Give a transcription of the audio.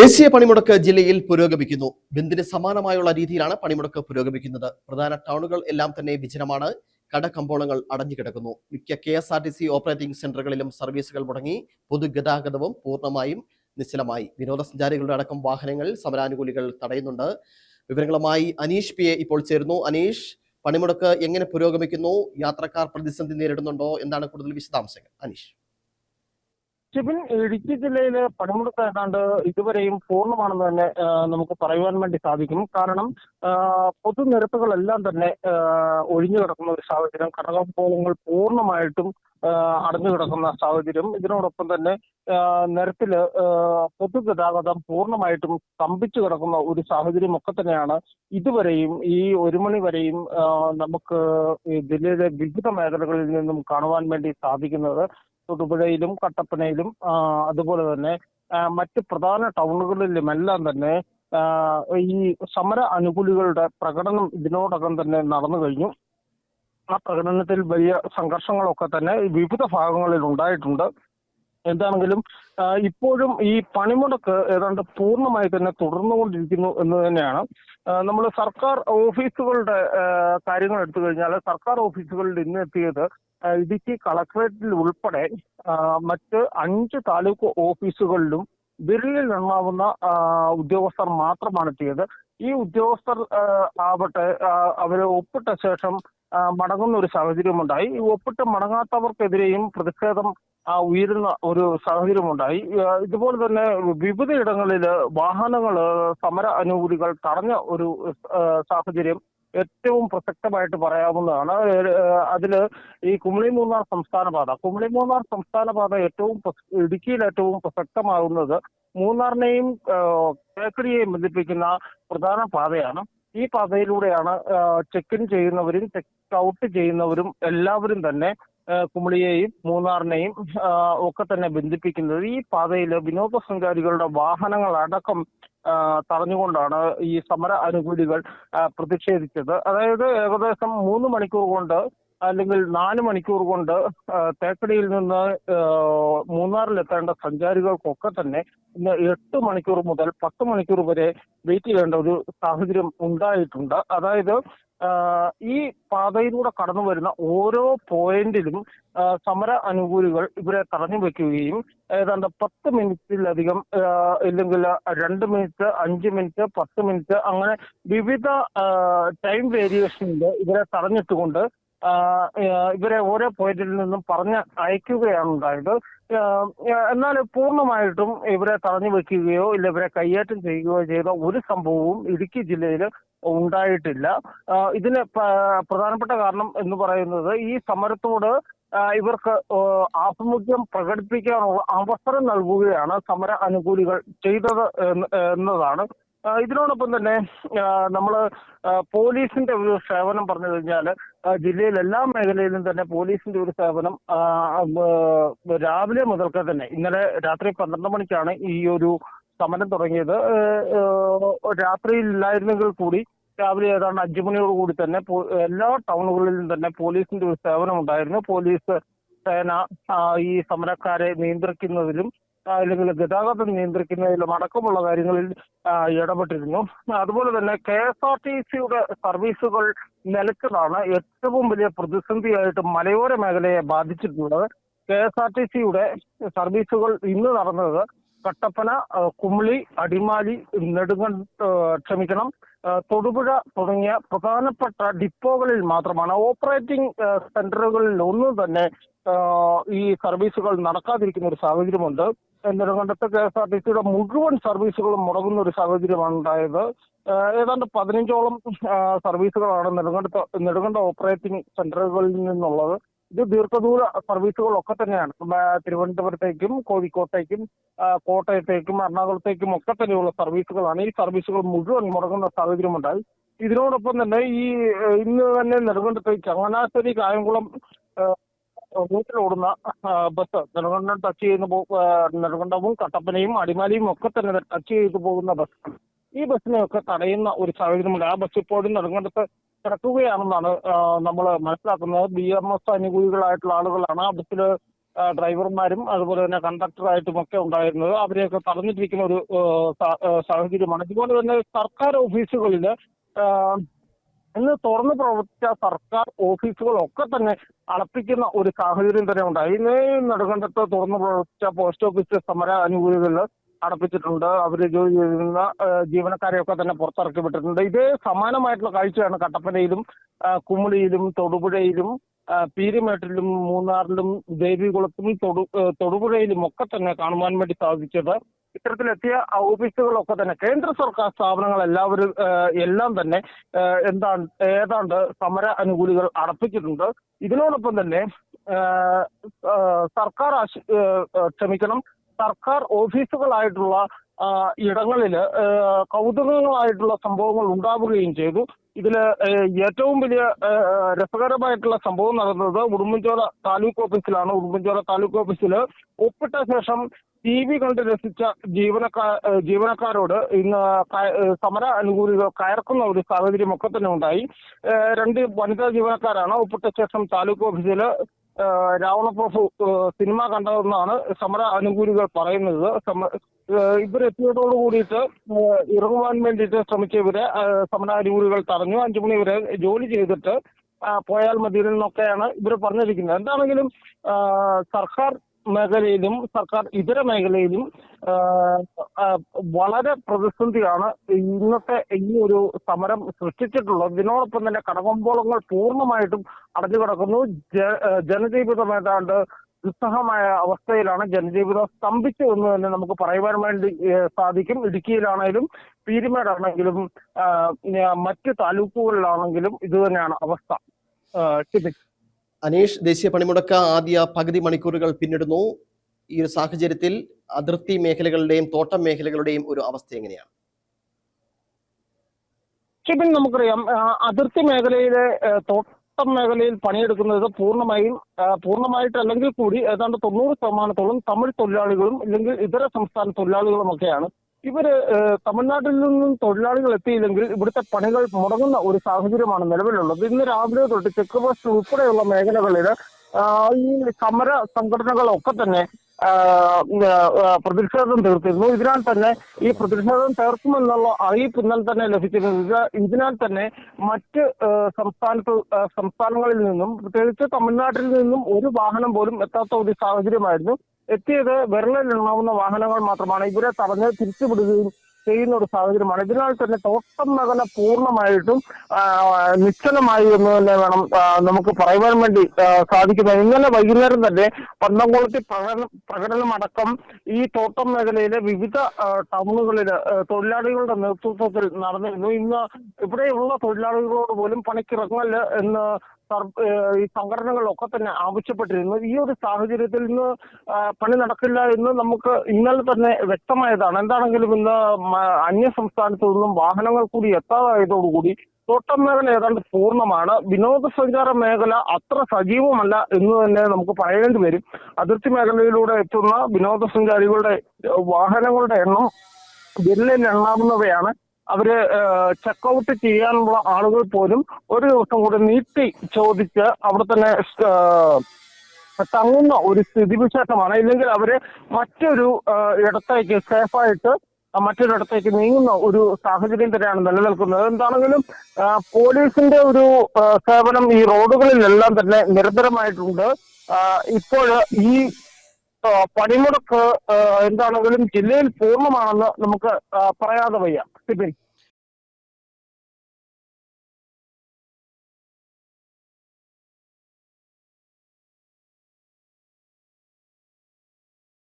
ദേശീയ പണിമുടക്ക് ജില്ലയിൽ പുരോഗമിക്കുന്നു. ബന്ദിന് സമാനമായുള്ള രീതിയിലാണ് പണിമുടക്ക് പുരോഗമിക്കുന്നത്. പ്രധാന ടൗണുകൾ എല്ലാം തന്നെ വിജനമാണ്. കടകമ്പോളങ്ങൾ അടഞ്ഞുകിടക്കുന്നു. മിക്ക KSRTC ഓപ്പറേറ്റിംഗ് സെന്ററുകളിലും സർവീസുകൾ മുടങ്ങി. പൊതുഗതാഗതവും പൂർണ്ണമായും നിശ്ചലമായി. വിനോദസഞ്ചാരികളുടെ അടക്കം വാഹനങ്ങൾ സമരാനുകൂലികൾ തടയുന്നുണ്ട്. വിവരങ്ങളുമായി അനീഷ് PA ഇപ്പോൾ ചേരുന്നു. അനീഷ്, പണിമുടക്ക് എങ്ങനെ പുരോഗമിക്കുന്നു? യാത്രക്കാർ പ്രതിസന്ധി നേരിടുന്നുണ്ടോ? എന്താണ് കൂടുതൽ വിശദാംശങ്ങൾ? അനീഷ്. ഷിബിൻ, ഇടുക്കി ജില്ലയിലെ പണിമുടക്ക് ഏതാണ്ട് ഇതുവരെയും പൂർണ്ണമാണെന്ന് തന്നെ നമുക്ക് പറയുവാൻ വേണ്ടി സാധിക്കും. കാരണം പൊതുനിരത്തുകളെല്ലാം തന്നെ ഒഴിഞ്ഞു കിടക്കുന്ന ഒരു സാഹചര്യം, കടകമ്പോളങ്ങൾ പൂർണ്ണമായിട്ടും അടഞ്ഞു കിടക്കുന്ന സാഹചര്യം. ഇതിനോടൊപ്പം തന്നെ നിരത്തില് പൊതുഗതാഗതം പൂർണ്ണമായിട്ടും സ്തംഭിച്ചു കിടക്കുന്ന ഒരു സാഹചര്യം ഒക്കെ തന്നെയാണ് ഇതുവരെയും ഈ 1 മണി വരെയും നമുക്ക് ജില്ലയിലെ വിവിധ മേഖലകളിൽ നിന്നും കാണുവാൻ വേണ്ടി സാധിക്കുന്നത്. തൊടുപുഴയിലും കട്ടപ്പനയിലും അതുപോലെ തന്നെ മറ്റ് പ്രധാന ടൗണുകളിലുമെല്ലാം തന്നെ ഈ സമര അനുകൂലികളുടെ പ്രകടനം ഇതിനോടകം തന്നെ നടന്നു കഴിഞ്ഞു. ആ പ്രകടനത്തിൽ വലിയ സംഘർഷങ്ങളൊക്കെ തന്നെ വിവിധ ഭാഗങ്ങളിൽ ഉണ്ടായിട്ടുണ്ട്. എന്താണെങ്കിലും ഇപ്പോഴും ഈ പണിമുടക്ക് ഏതാണ്ട് പൂർണ്ണമായി തന്നെ തുടർന്നുകൊണ്ടിരിക്കുന്നു എന്ന് തന്നെയാണ്. നമ്മൾ സർക്കാർ ഓഫീസുകളുടെ കാര്യങ്ങൾ എടുത്തു കഴിഞ്ഞാൽ, സർക്കാർ ഓഫീസുകളിൽ ഇന്ന് എത്തിയത് ഇടുക്കി കളക്ടറേറ്റിൽ ഉൾപ്പെടെ മറ്റ് 5 താലൂക്ക് ഓഫീസുകളിലും വിരലിൽ എണ്ണാവുന്ന ഉദ്യോഗസ്ഥർ മാത്രമാണ് എത്തിയത്. ഈ ഉദ്യോഗസ്ഥർ ആവട്ടെ അവര് ഒപ്പിട്ട ശേഷം മടങ്ങുന്ന ഒരു സാഹചര്യമുണ്ടായി. ഈ ഒപ്പിട്ട് മടങ്ങാത്തവർക്കെതിരെയും പ്രതിഷേധം ഉയരുന്ന ഒരു സാഹചര്യമുണ്ടായി. ഇതുപോലെ തന്നെ വിവിധ ഇടങ്ങളിൽ വാഹനങ്ങൾ സമര അനുകൂലികൾ തടഞ്ഞ ഒരു സാഹചര്യം ഏറ്റവും പ്രസക്തമായിട്ട് പറയാവുന്നതാണ്. അതില് ഈ കുമളി-മൂന്നാർ സംസ്ഥാന പാത ഇടുക്കിയിൽ ഏറ്റവും പ്രസക്തമാകുന്നത് മൂന്നാറിനെയും തേക്കടിയെയും ബന്ധിപ്പിക്കുന്ന പ്രധാന പാതയാണ്. ഈ പാതയിലൂടെയാണ് ചെക്ക് ഇൻ ചെയ്യുന്നവരും ചെക്ക് ഔട്ട് ചെയ്യുന്നവരും എല്ലാവരും തന്നെ കുമളിയെയും മൂന്നാറിനെയും ഒക്കെ തന്നെ ബന്ധിപ്പിക്കുന്നത്. ഈ പാതയിൽ വിനോദസഞ്ചാരികളുടെ വാഹനങ്ങൾ അടക്കം തടഞ്ഞുകൊണ്ടാണ് ഈ സമര അനുകൂലികൾ പ്രതിഷേധിച്ചത്. അതായത് ഏകദേശം 3 മണിക്കൂർ കൊണ്ട് അല്ലെങ്കിൽ 4 മണിക്കൂർ കൊണ്ട് തേക്കടിയിൽ നിന്ന് മൂന്നാറിലെത്തേണ്ട സഞ്ചാരികൾക്കൊക്കെ തന്നെ ഇന്ന് 8 മണിക്കൂർ മുതൽ 10 മണിക്കൂർ വരെ വെയിറ്റ് ചെയ്യേണ്ട ഒരു സാഹചര്യം ഉണ്ടായിട്ടുണ്ട്. അതായത് ഈ പാതയിലൂടെ കടന്നു വരുന്ന ഓരോ പോയിന്റിലും സമര അനുകൂലികൾ ഇവരെ തടഞ്ഞു വെക്കുകയും ഏതാണ്ട് 10 മിനിറ്റിലധികം ഇല്ലെങ്കിൽ 2 മിനിറ്റ്, 5 മിനിറ്റ്, 10 മിനിറ്റ് അങ്ങനെ വിവിധ ടൈം വേരിയേഷനിൽ ഇവരെ തടഞ്ഞിട്ടുകൊണ്ട് ഇവരെ ഓരോ പോയിന്റിൽ നിന്നും പറഞ്ഞ് അയക്കുകയാണ് ഉണ്ടായത്. എന്നാൽ പൂർണ്ണമായിട്ടും ഇവരെ തടഞ്ഞു വെക്കുകയോ ഇല്ല ഇവരെ കയ്യേറ്റം ചെയ്യുകയോ ചെയ്ത ഒരു സംഭവവും ഇടുക്കി ജില്ലയിൽ ഉണ്ടായിട്ടില്ല. ഇതിന് പ്രധാനപ്പെട്ട കാരണം എന്ന് പറയുന്നത് ഈ സമരത്തോട് ഇവർക്ക് ആഭിമുഖ്യം പ്രകടിപ്പിക്കാനുള്ള അവസരം നൽകുകയാണ് സമര അനുകൂലികൾ ചെയ്തത് എന്നതാണ്. ഇതിനോടൊപ്പം തന്നെ നമ്മൾ പോലീസിന്റെ ഒരു സേവനം പറഞ്ഞു കഴിഞ്ഞാൽ ജില്ലയിൽ എല്ലാ മേഖലയിലും തന്നെ പോലീസിന്റെ ഒരു സേവനം രാവിലെ മുതൽക്ക് തന്നെ ഇന്നലെ രാത്രി 12 മണിക്കാണ് ഈ ഒരു സമരം തുടങ്ങിയത്. രാത്രിയില്ലായിരുന്നെങ്കിൽ കൂടി രാവിലെ ഏതാണ്ട് 5 മണിയോട് കൂടി തന്നെ എല്ലാ ടൗണുകളിലും തന്നെ പോലീസിന്റെ ഒരു സേവനം ഉണ്ടായിരുന്നു. പോലീസ് സേന ഈ സമരക്കാരെ നിയന്ത്രിക്കുന്നതിലും അല്ലെങ്കിൽ ഗതാഗതം നിയന്ത്രിക്കുന്നതിലും അടക്കമുള്ള കാര്യങ്ങളിൽ ഇടപെട്ടിരുന്നു. അതുപോലെ തന്നെ KSRTCയുടെ സർവീസുകൾ നിലച്ചതാണ് ഏറ്റവും വലിയ പ്രതിസന്ധിയായിട്ട് മലയോര മേഖലയെ ബാധിച്ചിട്ടുള്ളത്. KSRTCയുടെ സർവീസുകൾ ഇന്ന് നടന്നത് കട്ടപ്പന, കുമളി, അടിമാലി, തൊടുപുഴ തുടങ്ങിയ പ്രധാനപ്പെട്ട ഡിപ്പോകളിൽ മാത്രമാണ്. ഓപ്പറേറ്റിംഗ് സെന്ററുകളിൽ ഒന്നും തന്നെ ഈ സർവീസുകൾ നടക്കാതിരിക്കുന്ന ഒരു സാഹചര്യമുണ്ട്. നെടുങ്കണ്ടത്ത് KSRTCയുടെ മുഴുവൻ സർവീസുകളും മുടങ്ങുന്ന ഒരു സാഹചര്യമാണ് ഉണ്ടായത്. ഏതാണ്ട് 15ഓളം സർവീസുകളാണ് നെടുങ്കണ്ട ഓപ്പറേറ്റിംഗ് സെന്ററുകളിൽ നിന്നുള്ളത്. ഇത് ദീർഘദൂര സർവീസുകളൊക്കെ തന്നെയാണ്. തിരുവനന്തപുരത്തേക്കും കോഴിക്കോട്ടേക്കും കോട്ടയത്തേക്കും എറണാകുളത്തേക്കും ഒക്കെ തന്നെയുള്ള സർവീസുകളാണ്. ഈ സർവീസുകൾ മുഴുവൻ മുടങ്ങുന്ന സാഹചര്യമുണ്ടായി. ഇതിനോടൊപ്പം തന്നെ ഇന്ന് തന്നെ നെടുങ്കണ്ടത്ത് ചങ്ങനാശ്ശേരി കായംകുളം റൂട്ടിലോടുന്ന ബസ് നെടുങ്കണ്ടവും കട്ടപ്പനയും അടിമാലിയും ഒക്കെ തന്നെ ടച്ച് ചെയ്തു പോകുന്ന ബസ്, ഈ ബസ്സിനെയൊക്കെ തടയുന്ന ഒരു സാഹചര്യമുണ്ട്. ആ ബസ് ഇപ്പോഴും നെടുങ്കണ്ടത്ത് കിടക്കുകയാണെന്നാണ് നമ്മൾ മനസ്സിലാക്കുന്നത്. BMS അനുകൂലികളായിട്ടുള്ള ആളുകളാണ് ആ ബസ്സിൽ ഡ്രൈവർമാരും അതുപോലെ തന്നെ കണ്ടക്ടറായിട്ടും ഒക്കെ ഉണ്ടായിരുന്നത്. അവരെയൊക്കെ തടഞ്ഞിട്ടിരിക്കുന്ന ഒരു സാഹചര്യമാണ്. ഇതുപോലെ തന്നെ സർക്കാർ ഓഫീസുകളിൽ ഇന്ന് തുറന്നു പ്രവർത്തിച്ച സർക്കാർ ഓഫീസുകളൊക്കെ തന്നെ അടപ്പിക്കുന്ന ഒരു സാഹചര്യം തന്നെ ഉണ്ടായി. ഇന്ന് നെടുങ്കണ്ടത്ത് തുറന്നു പ്രവർത്തിച്ച പോസ്റ്റ് ഓഫീസ് സമര അനുകൂലികളിൽ അടപ്പിച്ചിട്ടുണ്ട്. അവർ ജോലി ചെയ്യുന്ന ജീവനക്കാരെയൊക്കെ തന്നെ പുറത്തിറക്കി വിട്ടിട്ടുണ്ട്. ഇതേ സമാനമായിട്ടുള്ള കാഴ്ചയാണ് കട്ടപ്പനയിലും കുമളിയിലും തൊടുപുഴയിലും പീരുമേട്ടിലും മൂന്നാറിലും ദേവികുളത്തും തൊടുപുഴയിലും ഒക്കെ തന്നെ കാണുവാൻ വേണ്ടി സാധിച്ചത്. ഇത്തരത്തിലെത്തിയ ഓഫീസുകളൊക്കെ തന്നെ കേന്ദ്ര സർക്കാർ സ്ഥാപനങ്ങൾ എല്ലാം തന്നെ ഏതാണ്ട് സമര അനുകൂലികൾ അടപ്പിച്ചിട്ടുണ്ട്. ഇതിനോടൊപ്പം തന്നെ സർക്കാർ ഓഫീസുകളായിട്ടുള്ള ഇടങ്ങളിൽ കൗതുകങ്ങളായിട്ടുള്ള സംഭവങ്ങൾ ഉണ്ടാവുകയും ചെയ്തു. ഇതിൽ ഏറ്റവും വലിയ രസകരമായിട്ടുള്ള സംഭവം നടന്നത് ഉടുമ്പൻചോല താലൂക്ക് ഓഫീസിലാണ്. ഉടുമ്പൻചോല താലൂക്ക് ഓഫീസിൽ ഒപ്പിട്ട ശേഷം TV കണ്ട് രസിച്ച ജീവനക്കാരോട് ഇന്ന് സമര അനുകൂലികൾ കയർക്കുന്ന ഒരു സാഹചര്യം ഒക്കെ തന്നെ ഉണ്ടായി. 2 വനിതാ ജീവനക്കാരാണ് ഒപ്പിട്ട ശേഷം താലൂക്ക് ഓഫീസിൽ രാവണപ്രഭു സിനിമ കണ്ടതെന്നാണ് സമര അനുകൂലികൾ പറയുന്നത്. ഇവരെത്തിയതോട് കൂടിയിട്ട് ഇറങ്ങുവാൻ വേണ്ടിയിട്ട് ശ്രമിച്ച ഇവരെ സമര അനുകൂലികൾ തടഞ്ഞു. 5 മണി വരെ ജോലി ചെയ്തിട്ട് പോയാൽ മതി എന്നൊക്കെയാണ് ഇവർ പറഞ്ഞിരിക്കുന്നത്. എന്താണെങ്കിലും സർക്കാർ മേഖലയിലും സർക്കാർ ഇതര മേഖലയിലും വളരെ പ്രതിസന്ധിയാണ് ഇന്നത്തെ ഈ ഒരു സമരം സൃഷ്ടിച്ചിട്ടുള്ളത്. ഇതിനോടൊപ്പം തന്നെ കടകമ്പോളങ്ങൾ പൂർണ്ണമായിട്ടും അടഞ്ഞു കിടക്കുന്നു. ജനജീവിതം ഏതാണ്ട് ദുസ്സഹമായ അവസ്ഥയിലാണ്. ജനജീവിതം സ്തംഭിച്ചു എന്ന് തന്നെ നമുക്ക് പറയുവാൻ വേണ്ടി സാധിക്കും. ഇടുക്കിയിലാണെങ്കിലും പീരുമേടാണെങ്കിലും മറ്റ് താലൂക്കുകളിലാണെങ്കിലും ഇത് തന്നെയാണ് അവസ്ഥ. അനീഷ്, ദേശീയ പണിമുടക്ക് ആദ്യ പകുതി മണിക്കൂറുകൾ പിന്നിടുന്നു. ഈ ഒരു സാഹചര്യത്തിൽ അതിർത്തി മേഖലകളുടെയും തോട്ടം മേഖലകളുടെയും ഒരു അവസ്ഥ എങ്ങനെയാണ്? ഷിബിൻ, നമുക്കറിയാം അതിർത്തി മേഖലയിലെ തോട്ടം മേഖലയിൽ പണിയെടുക്കുന്നത് പൂർണ്ണമായിട്ടല്ലെങ്കിൽ കൂടി ഏതാണ്ട് 90% തമിഴ് തൊഴിലാളികളും അല്ലെങ്കിൽ ഇതര സംസ്ഥാന തൊഴിലാളികളും ഒക്കെയാണ്. ഇവര് തമിഴ്നാട്ടിൽ നിന്നും തൊഴിലാളികൾ എത്തിയില്ലെങ്കിൽ ഇവിടുത്തെ പണികൾ മുടങ്ങുന്ന ഒരു സാഹചര്യമാണ് നിലവിലുള്ളത്. ഇന്ന് രാവിലെ തൊട്ട് ചെക്ക് പോസ്റ്റ് ഉൾപ്പെടെയുള്ള മേഖലകളിൽ ഈ സമര സംഘടനകളൊക്കെ തന്നെ പ്രതിഷേധം തീർത്തിരുന്നു. ഇതിനാൽ തന്നെ ഈ പ്രതിഷേധം തീർക്കുമെന്നുള്ള അറിയിപ്പ് ഇന്നലെ തന്നെ ലഭിച്ചിരുന്നത്. ഇതിനാൽ തന്നെ മറ്റ് സംസ്ഥാനങ്ങളിൽ നിന്നും പ്രത്യേകിച്ച് തമിഴ്നാട്ടിൽ നിന്നും ഒരു വാഹനം പോലും എത്താത്ത ഒരു സാഹചര്യമായിരുന്നു. എത്തിയത് വിരലിലെണ്ണാവുന്ന വാഹനങ്ങൾ മാത്രമാണ്. ഇവരെ തടഞ്ഞ് തിരിച്ചുവിടുകയും ചെയ്യുന്ന ഒരു സാഹചര്യമാണ്. ഇതിനാൽ തന്നെ തോട്ടം മേഖല പൂർണ്ണമായിട്ടും നിശ്ചലമായി എന്ന് തന്നെ വേണം നമുക്ക് പറയുവാൻ വേണ്ടി സാധിക്കുന്നത്. ഇന്നലെ വൈകുന്നേരം തന്നെ പന്തംകുളത്തി പ്രകടനമടക്കം ഈ തോട്ടം മേഖലയിലെ വിവിധ ടൗണുകളിൽ തൊഴിലാളികളുടെ നേതൃത്വത്തിൽ നടന്നിരുന്നു. ഇന്ന് ഇവിടെയുള്ള തൊഴിലാളികളോട് പോലും പണിക്കിറങ്ങല് എന്ന് ഈ സംഘടനകളൊക്കെ തന്നെ ആവശ്യപ്പെട്ടിരുന്നു. ഈ ഒരു സാഹചര്യത്തിൽ ഇന്ന് പണി നടക്കില്ല എന്ന് നമുക്ക് ഇന്നലെ തന്നെ വ്യക്തമായതാണ്. എന്താണെങ്കിലും ഇന്ന് അന്യ സംസ്ഥാനത്തു നിന്നും വാഹനങ്ങൾ കൂടി എത്താതായതോടുകൂടി തോട്ടം മേഖല ഏതാണ്ട് പൂർണ്ണമാണ്. വിനോദസഞ്ചാര മേഖല അത്ര സജീവമല്ല എന്ന് തന്നെ നമുക്ക് പറയേണ്ടി വരും. അതിർത്തി മേഖലയിലൂടെ എത്തുന്ന വിനോദസഞ്ചാരികളുടെ വാഹനങ്ങളുടെ എണ്ണം വിരലിൽ എണ്ണാവുന്നവയാണ്. അവര് ചെക്കൗട്ട് ചെയ്യാനുള്ള ആളുകൾ പോലും ഒരു ദിവസം കൂടി നീട്ടി ചോദിച്ച് അവിടെ തന്നെ തങ്ങുന്ന ഒരു സ്ഥിതിവിശേഷമാണ്. ഇല്ലെങ്കിൽ അവര് മറ്റൊരു ഇടത്തേക്ക് സേഫായിട്ട് മറ്റൊരിടത്തേക്ക് നീങ്ങുന്ന ഒരു സാഹചര്യം തന്നെയാണ് നിലനിൽക്കുന്നത്. എന്താണെങ്കിലും പോലീസിന്റെ ഒരു സേവനം ഈ റോഡുകളിലെല്ലാം തന്നെ നിരന്തരമായിട്ടുണ്ട്. ഇപ്പോൾ ഈ പണിമുടക്ക് എന്താണെങ്കിലും ജില്ലയിൽ പൂർണ്ണമാണെന്ന് നമുക്ക് പറയാതെ വയ്യ.